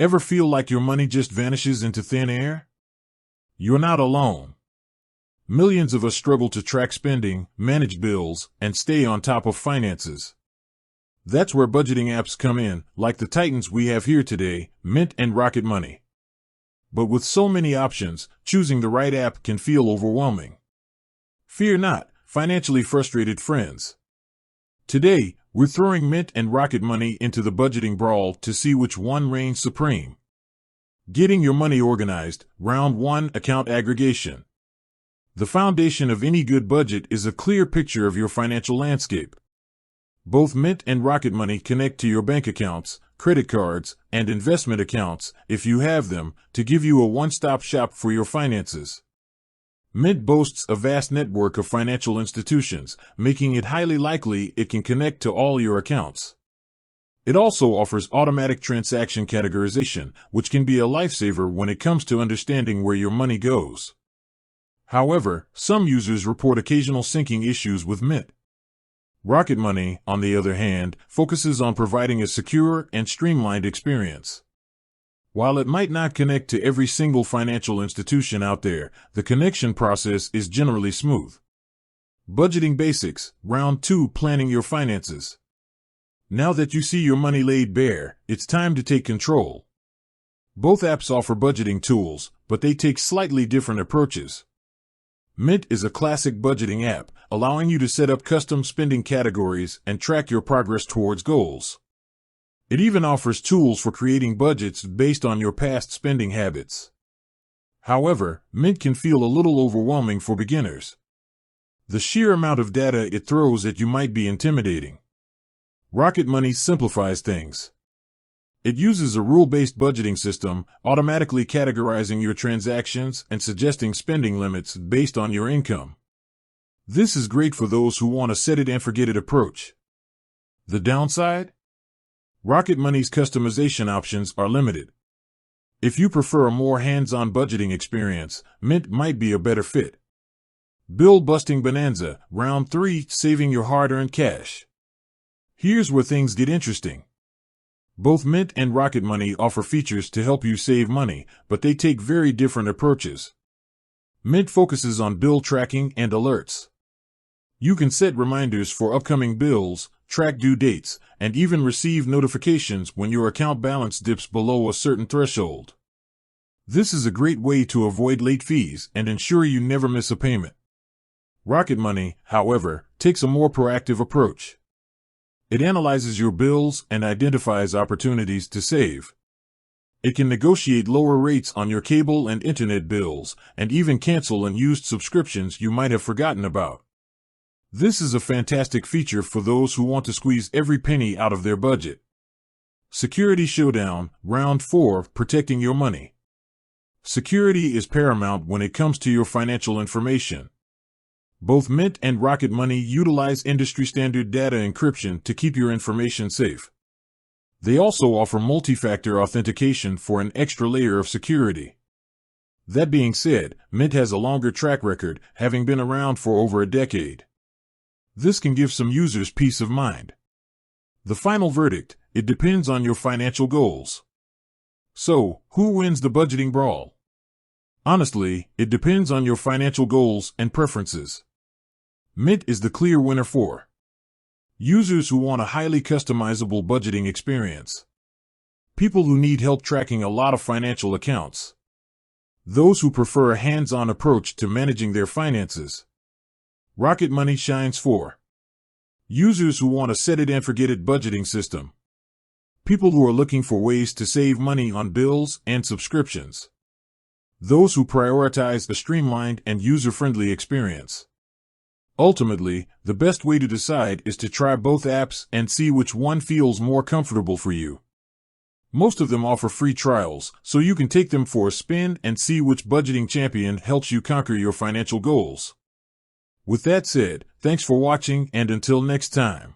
Ever feel like your money just vanishes into thin air? You're not alone. Millions of us struggle to track spending, manage bills, and stay on top of finances. That's where budgeting apps come in, like the titans we have here today, Mint and Rocket Money. But with so many options, choosing the right app can feel overwhelming. Fear not, financially frustrated friends. Today, we're throwing Mint and Rocket Money into the budgeting brawl to see which one reigns supreme. Getting your money organized, Round 1, Account Aggregation. The foundation of any good budget is a clear picture of your financial landscape. Both Mint and Rocket Money connect to your bank accounts, credit cards, and investment accounts, if you have them, to give you a one-stop shop for your finances. Mint boasts a vast network of financial institutions, making it highly likely it can connect to all your accounts. It also offers automatic transaction categorization, which can be a lifesaver when it comes to understanding where your money goes. However, some users report occasional syncing issues with Mint. Rocket Money, on the other hand, focuses on providing a secure and streamlined experience. While it might not connect to every single financial institution out there, the connection process is generally smooth. Budgeting Basics, Round 2, Planning Your Finances. Now that you see your money laid bare, it's time to take control. Both apps offer budgeting tools, but they take slightly different approaches. Mint is a classic budgeting app, allowing you to set up custom spending categories and track your progress towards goals. It even offers tools for creating budgets based on your past spending habits. However, Mint can feel a little overwhelming for beginners. The sheer amount of data it throws at you might be intimidating. Rocket Money simplifies things. It uses a rule-based budgeting system, automatically categorizing your transactions and suggesting spending limits based on your income. This is great for those who want a set-it-and-forget-it approach. The downside? Rocket Money's customization options are limited. If you prefer a more hands-on budgeting experience, Mint might be a better fit. Bill-busting bonanza, Round 3, Saving Your Hard-Earned Cash. Here's where things get interesting. Both Mint and Rocket Money offer features to help you save money, but they take very different approaches. Mint focuses on bill tracking and alerts. You can set reminders for upcoming bills, track due dates, and even receive notifications when your account balance dips below a certain threshold. This is a great way to avoid late fees and ensure you never miss a payment. Rocket Money, however, takes a more proactive approach. It analyzes your bills and identifies opportunities to save. It can negotiate lower rates on your cable and internet bills, and even cancel unused subscriptions you might have forgotten about. This is a fantastic feature for those who want to squeeze every penny out of their budget. Security Showdown, Round 4, Protecting Your Money. Security is paramount when it comes to your financial information. Both Mint and Rocket Money utilize industry-standard data encryption to keep your information safe. They also offer multi-factor authentication for an extra layer of security. That being said, Mint has a longer track record, having been around for over a decade. This can give some users peace of mind. The final verdict, it depends on your financial goals. So, who wins the budgeting brawl? Honestly, it depends on your financial goals and preferences. Mint is the clear winner for users who want a highly customizable budgeting experience, people who need help tracking a lot of financial accounts, those who prefer a hands-on approach to managing their finances. Rocket Money shines for users who want a set-it-and-forget-it budgeting system, people who are looking for ways to save money on bills and subscriptions, those who prioritize a streamlined and user-friendly experience. Ultimately, the best way to decide is to try both apps and see which one feels more comfortable for you. Most of them offer free trials, so you can take them for a spin and see which budgeting champion helps you conquer your financial goals. With that said, thanks for watching, and until next time.